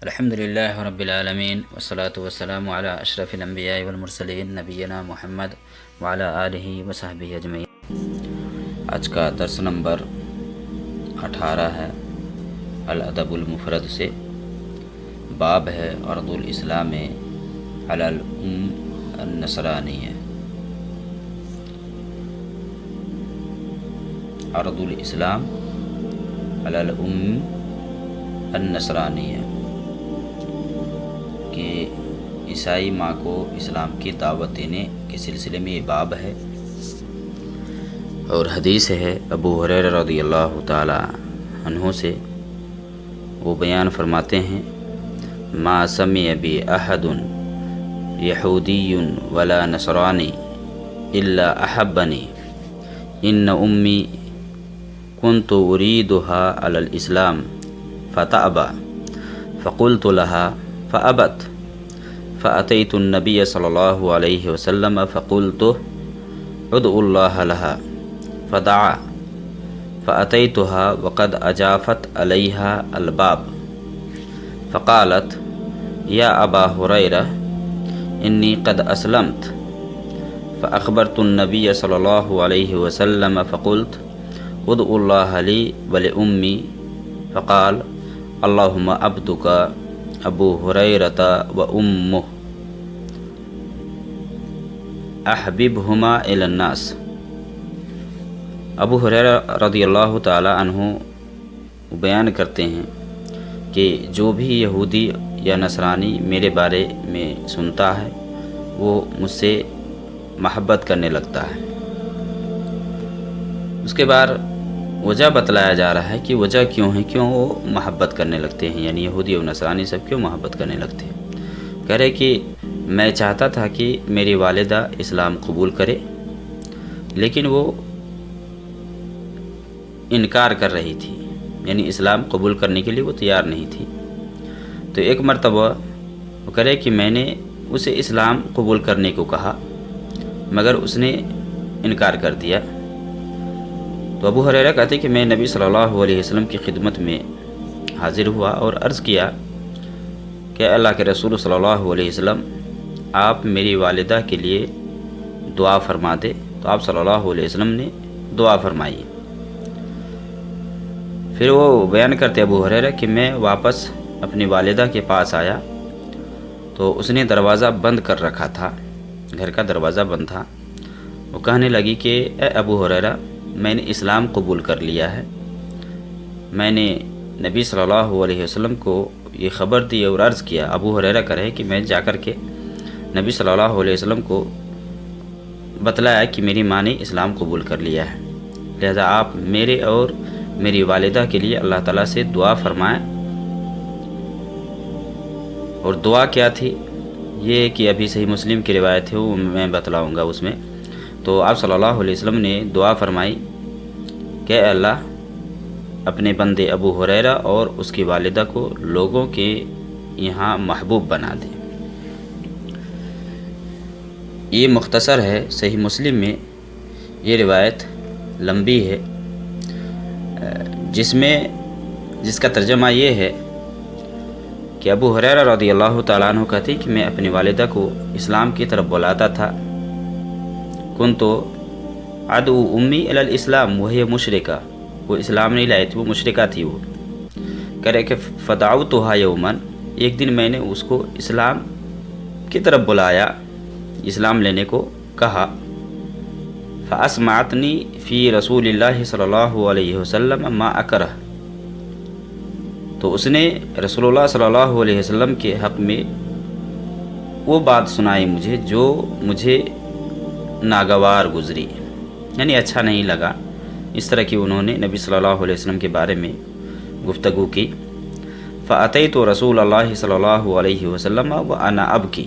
الحمد للہ رب العالمین والصلاة والسلام علی اشرف الانبیاء والمرسلین نبینا محمد وعلی آلہ وصحبہ اجمعین۔ آج کا درس نمبر 18 ہے، الادب المفرد سے، باب ہے عرض الاسلام علی الام النصرانیہ۔ عرض الاسلام علی الام النصرانیہ، کہ عیسائی ماں کو اسلام کی دعوت دینے کے سلسلے میں یہ باب ہے۔ اور حدیث ہے ابو ہریرہ رضی اللہ تعالی عنہ سے، وہ بیان فرماتے ہیں، ما سمع بی احد یہودی ولا نصرانی الا احبنی ان امی كنت اريدها على الاسلام فتأبى فقلت لها فأبت فأتيت النبي صلى الله عليه وسلم فقلت ادعو الله لها فدعا فأتيتها وقد أجافت عليها الباب فقالت يا أبا هريرة إني قد أسلمت فأخبرت النبي صلى الله عليه وسلم فقلت ادعو الله لي ولأمي فقال اللهم عبدك ابو ہریرۃ و امہ احببہما الی الناس۔ ابو ہریرہ رضی اللہ تعالی عنہ بیان کرتے ہیں کہ جو بھی یہودی یا نصرانی میرے بارے میں سنتا ہے وہ مجھ سے محبت کرنے لگتا ہے۔ اس کے بعد وجہ بتلایا جا رہا ہے کہ وجہ کیوں ہے، کیوں وہ محبت کرنے لگتے ہیں، یعنی یہودی اور نصرانی سب کیوں محبت کرنے لگتے ہیں۔ کہہ رہے کہ میں چاہتا تھا کہ میری والدہ اسلام قبول کرے، لیکن وہ انکار کر رہی تھی، یعنی اسلام قبول کرنے کے لیے وہ تیار نہیں تھی۔ تو ایک مرتبہ وہ کہہ رہے کہ میں نے اسے اسلام قبول کرنے کو کہا، مگر اس نے انکار کر دیا۔ تو ابو ہریرہ کہتے کہ میں نبی صلی اللہ علیہ وسلم کی خدمت میں حاضر ہوا اور عرض کیا کہ اللہ کے رسول صلی اللہ علیہ وسلم آپ میری والدہ کے لیے دعا فرما دے۔ تو آپ صلی اللہ علیہ وسلم نے دعا فرمائی۔ پھر وہ بیان کرتے ابو ہریرہ کہ میں واپس اپنی والدہ کے پاس آیا تو اس نے دروازہ بند کر رکھا تھا، گھر کا دروازہ بند تھا۔ وہ کہنے لگی کہ اے ابو ہریرہ، میں نے اسلام قبول کر لیا ہے۔ میں نے نبی صلی اللہ علیہ وسلم کو یہ خبر دی اور عرض کیا۔ ابو ہریرہ کہہ رہے کہ میں جا کر کے نبی صلی اللہ علیہ وسلم کو بتلایا کہ میری ماں نے اسلام قبول کر لیا ہے، لہذا آپ میرے اور میری والدہ کے لیے اللہ تعالیٰ سے دعا فرمائیں۔ اور دعا کیا تھی یہ کہ ابھی صحیح مسلم کی روایت ہے، وہ میں بتلاؤں گا اس میں۔ تو آپ صلی اللہ علیہ وسلم نے دعا فرمائی کہ اے اللہ اپنے بندے ابو ہریرہ اور اس کی والدہ کو لوگوں کے یہاں محبوب بنا دے۔ یہ مختصر ہے، صحیح مسلم میں یہ روایت لمبی ہے، جس کا ترجمہ یہ ہے کہ ابو ہریرہ رضی اللہ تعالیٰ عنہ کہتے کہ میں اپنی والدہ کو اسلام کی طرف بلاتا تھا، کنتو ادعو امی الی الاسلام وہی مشرکہ، وہ اسلام نہیں لائی تھی، وہ مشرکہ تھی۔ وہ کہہ رہے کہ فدعوتھا یوما، ایک دن میں نے اس کو اسلام کی طرف بلایا، اسلام لینے کو کہا، فاسمعتنی فی رسول اللہ صلی اللہ علیہ وسلم ما اکرہ، تو اس نے رسول اللہ صلی اللہ علیہ وسلم کے حق میں وہ بات سنائی مجھے جو مجھے ناگوار گزری، یعنی اچھا نہیں لگا۔ اس طرح کی انہوں نے نبی صلی اللہ علیہ وسلم کے بارے میں گفتگو کی۔ فأتیت رسول اللہ صلی اللہ علیہ وسلم وانا ابکی،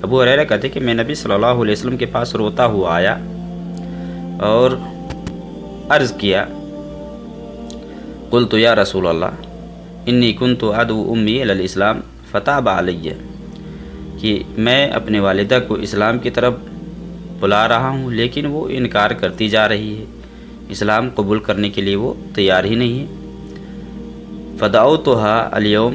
ابو ہریرہ کہتے کہ میں نبی صلی اللہ علیہ وسلم کے پاس روتا ہوا آیا اور عرض کیا، قلت یا رسول اللہ انی کنت ادعو امی الی الاسلام فتاب علی، کہ میں اپنے والدہ کو اسلام کی طرف بلا رہا ہوں لیکن وہ انکار کرتی جا رہی ہے، اسلام قبول کرنے کے لیے وہ تیار ہی نہیں ہے۔ فدعوتها اليوم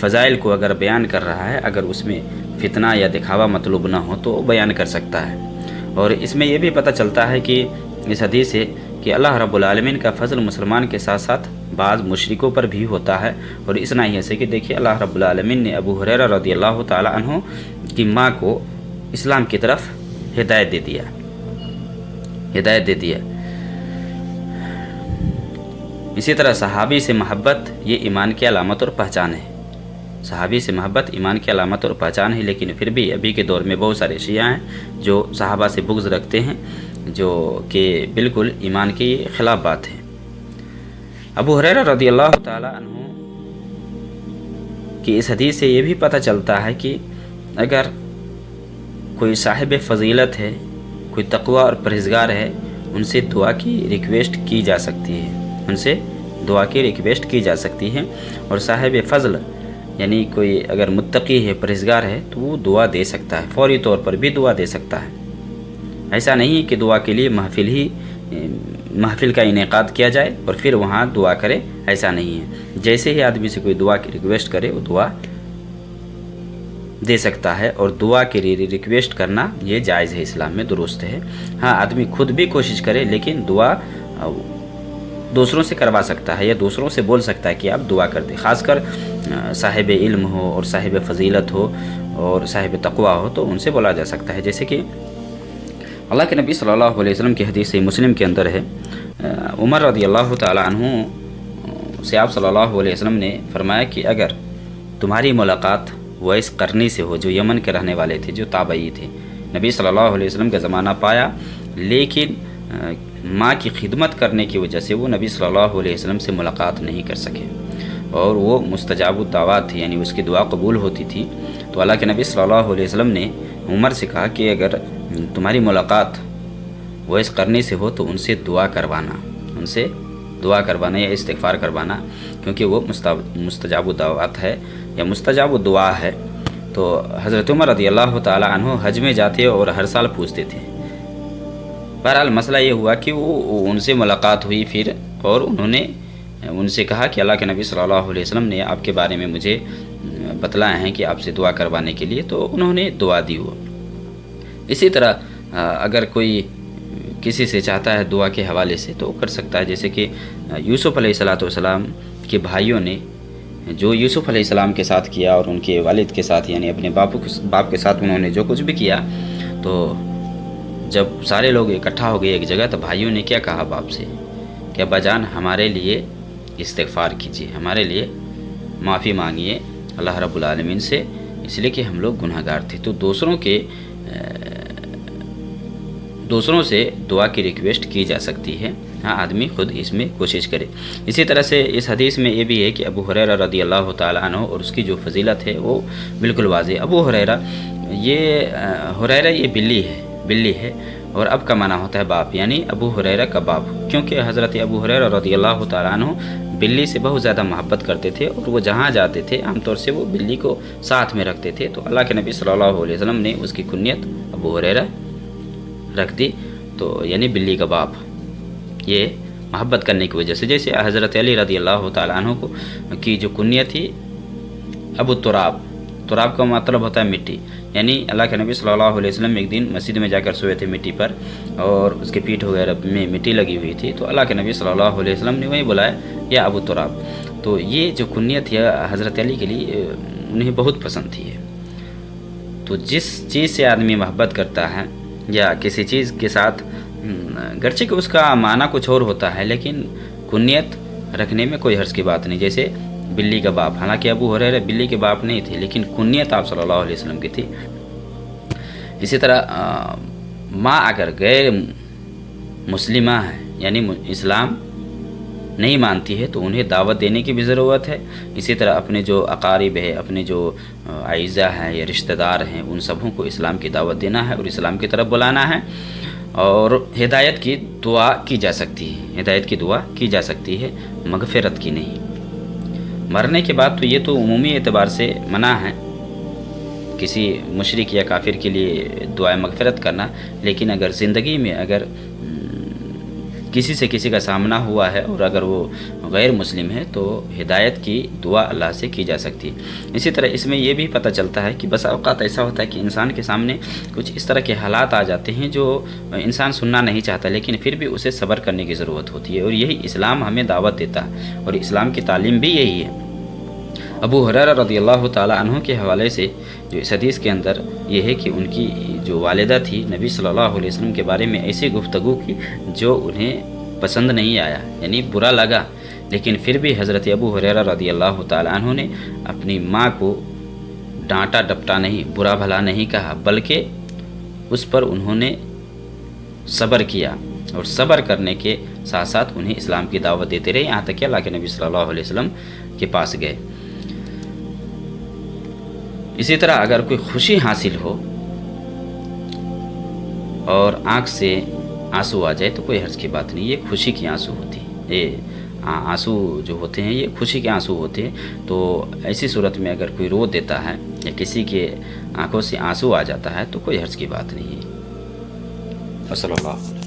فضائل کو اگر بیان کر رہا ہے، اگر اس میں فتنہ یا دکھاوا مطلوب نہ ہو تو بیان کر سکتا ہے۔ اور اس میں یہ بھی پتہ چلتا ہے کہ اس حدیث سے کہ اللہ رب العالمین کا فضل مسلمان کے ساتھ ساتھ بعض مشرکوں پر بھی ہوتا ہے۔ اور اس ناحیے سے کہ دیکھیے اللہ رب العالمین نے ابو ہریرہ رضی اللہ تعالی عنہ کی ماں کو اسلام کی طرف ہدایت دے دیا۔ اسی طرح صحابی سے محبت یہ ایمان کی علامت اور پہچان ہے۔ صحابی سے محبت ایمان کی علامت اور پہچان ہے، لیکن پھر بھی ابھی کے دور میں بہت سارے شیعہ ہیں جو صحابہ سے بغض رکھتے ہیں، جو کہ بالکل ایمان کے خلاف بات ہے۔ ابو ہریرہ رضی اللہ تعالی عنہ کی اس حدیث سے یہ بھی پتہ چلتا ہے کہ اگر کوئی صاحب فضیلت ہے، کوئی تقوی اور پرہیزگار ہے، ان سے دعا کی ریکویسٹ کی جا سکتی ہے، اور صاحب فضل یعنی کوئی اگر متقی ہے، پرہیزگار ہے، تو وہ دعا دے سکتا ہے، فوری طور پر بھی دعا دے سکتا ہے۔ ایسا نہیں کہ دعا کے لیے محفل کا انعقاد کیا جائے اور پھر وہاں دعا کرے، ایسا نہیں ہے۔ جیسے ہی آدمی سے کوئی دعا کی ریکویسٹ کرے وہ دعا دے سکتا ہے، اور دعا کے لیے ریکویسٹ کرنا یہ جائز ہے، اسلام میں درست ہے۔ ہاں، آدمی خود بھی کوشش کرے، لیکن دعا دوسروں سے کروا سکتا ہے یا دوسروں سے بول سکتا ہے کہ آپ دعا کر دیں، خاص کر صاحب علم ہو اور صاحب فضیلت ہو اور صاحب تقوی ہو تو ان سے بولا جا سکتا ہے۔ جیسے کہ اللہ کے نبی صلی اللہ علیہ وسلم کی حدیث مسلم کے اندر ہے، عمر رضی اللہ تعالی عنہ سے آپ صلی اللہ علیہ وسلم نے فرمایا کہ اگر تمہاری ملاقات ویس قرنی سے ہو، جو یمن کے رہنے والے تھے، جو تابعی تھے، نبی صلی اللہ علیہ وسلم کا زمانہ پایا، لیکن ماں کی خدمت کرنے کی وجہ سے وہ نبی صلی اللہ علیہ وسلم سے ملاقات نہیں کر سکے، اور وہ مستجاب الدعوات تھی، یعنی اس کی دعا قبول ہوتی تھی۔ تو اللہ کے نبی صلی اللہ علیہ وسلم نے عمر سے کہا کہ اگر تمہاری ملاقات ویس قرنی سے ہو تو ان سے دعا کروانا یا استغفار کروانا، کیونکہ وہ مستجاب الدعوات ہے یا مستجاب الدعا ہے۔ تو حضرت عمر رضی اللہ تعالی عنہ حج میں جاتے اور ہر سال پوچھتے تھے۔ بہرحال مسئلہ یہ ہوا کہ وہ ان سے ملاقات ہوئی پھر، اور انہوں نے ان سے کہا کہ اللہ کے نبی صلی اللہ علیہ وسلم نے آپ کے بارے میں مجھے بتلایا ہے کہ آپ سے دعا کروانے کے لیے، تو انہوں نے دعا دی ہو۔ اسی طرح اگر کوئی کسی سے چاہتا ہے دعا کے حوالے سے تو کر سکتا ہے، جیسے کہ یوسف علیہ السلام کے بھائیوں نے جو یوسف علیہ السلام کے ساتھ کیا اور ان کے والد کے ساتھ یعنی اپنے باپ کے ساتھ انہوں نے جو کچھ بھی کیا، تو جب سارے لوگ اکٹھا ہو گئے ایک جگہ تو بھائیوں نے کیا کہا باپ سے کہ ابا جان ہمارے لیے استغفار کیجیے، ہمارے لیے معافی مانگیے اللہ رب العالمین سے، اس لیے کہ ہم لوگ گناہ گار تھے۔ تو دوسروں سے دعا کی ریکویسٹ کی جا سکتی ہے، ہاں آدمی خود اس میں کوشش کرے۔ اسی طرح سے اس حدیث میں یہ بھی ہے کہ ابو ہریرہ رضی اللہ تعالی عنہ اور اس کی جو فضیلت ہے وہ بالکل واضح۔ ابو ہریرہ یہ بلی ہے، اور اب کا معنی ہوتا ہے باپ، یعنی ابو ہریرہ کا باپ، کیونکہ حضرت ابو ہریرہ رضی اللہ تعالی عنہ بلی سے بہت زیادہ محبت کرتے تھے، اور وہ جہاں جاتے تھے عام طور سے وہ بلی کو ساتھ میں رکھتے تھے۔ تو اللہ کے نبی صلی اللہ علیہ وسلم نے اس کی کنیت ابو ہریرہ رکھ دی، تو یعنی بلی کا باپ، یہ محبت کرنے کی وجہ سے۔ جیسے حضرت علی رضی اللہ تعالیٰ عنہ کی جو کنیت تھی ابو تراب کا مطلب ہوتا ہے مٹی، یعنی اللہ کے نبی صلی اللہ علیہ وسلم ایک دن مسجد میں جا کر سوئے تھے مٹی پر، اور اس کے پیٹھ وغیرہ میں مٹی لگی ہوئی تھی، تو اللہ کے نبی صلی اللہ علیہ وسلم نے وہیں بلایا یا ابو تراب۔ تو یہ جو کنیت ہے حضرت علی کے لیے انہیں بہت پسند تھی۔ تو جس چیز سے آدمی محبت کرتا ہے یا کسی چیز کے ساتھ، گرچہ کہ اس کا معنی کچھ اور ہوتا ہے، لیکن کنیت رکھنے میں کوئی حرج کی بات نہیں۔ جیسے بلی کا باپ، حالانکہ ابو ہریرہ بلی کے باپ نہیں تھے، لیکن کنیت آپ صلی اللہ علیہ وسلم کی تھی۔ اسی طرح ماں اگر غیر مسلمہ ہے یعنی اسلام نہیں مانتی ہے تو انہیں دعوت دینے کی بھی ضرورت ہے۔ اسی طرح اپنے جو اقارب ہے، اپنے جو اعزا ہیں یا رشتہ دار ہیں، ان سبوں کو اسلام کی دعوت دینا ہے اور اسلام کی طرف بلانا ہے، اور ہدایت کی دعا کی جا سکتی ہے، مغفرت کی نہیں۔ مرنے کے بعد تو یہ تو عمومی اعتبار سے منع ہے کسی مشرک یا کافر کے لیے دعائے مغفرت کرنا، لیکن اگر زندگی میں اگر کسی سے کسی کا سامنا ہوا ہے اور اگر وہ غیر مسلم ہے تو ہدایت کی دعا اللہ سے کی جا سکتی ہے۔ اسی طرح اس میں یہ بھی پتہ چلتا ہے کہ بس اوقات ایسا ہوتا ہے کہ انسان کے سامنے کچھ اس طرح کے حالات آ جاتے ہیں جو انسان سننا نہیں چاہتا، لیکن پھر بھی اسے صبر کرنے کی ضرورت ہوتی ہے، اور یہی اسلام ہمیں دعوت دیتا ہے اور اسلام کی تعلیم بھی یہی ہے۔ ابو ہریرہ رضی اللہ تعالیٰ عنہ کے حوالے سے جو اس حدیث کے اندر یہ ہے کہ ان کی جو والدہ تھی نبی صلی اللہ علیہ وسلم کے بارے میں ایسی گفتگو کی جو انہیں پسند نہیں آیا، یعنی برا لگا، لیکن پھر بھی حضرت ابو ہریرہ رضی اللہ تعالیٰ عنہ نے اپنی ماں کو ڈانٹا ڈپٹا نہیں، برا بھلا نہیں کہا، بلکہ اس پر انہوں نے صبر کیا، اور صبر کرنے کے ساتھ ساتھ انہیں اسلام کی دعوت دیتے رہے، یہاں تک کہ اللہ کے نبی صلی اللہ علیہ وسلم کے پاس گئے۔ اسی طرح اگر کوئی خوشی حاصل ہو اور آنکھ سے آنسو آ جائے تو کوئی حرج کی بات نہیں، یہ خوشی کی آنسو ہوتی ہے، یہ آنسو جو ہوتے ہیں یہ خوشی کے آنسو ہوتے ہیں۔ تو ایسی صورت میں اگر کوئی رو دیتا ہے یا کسی کے آنکھوں سے آنسو آ جاتا ہے تو کوئی حرج کی بات نہیں ہے۔ صلی اللہ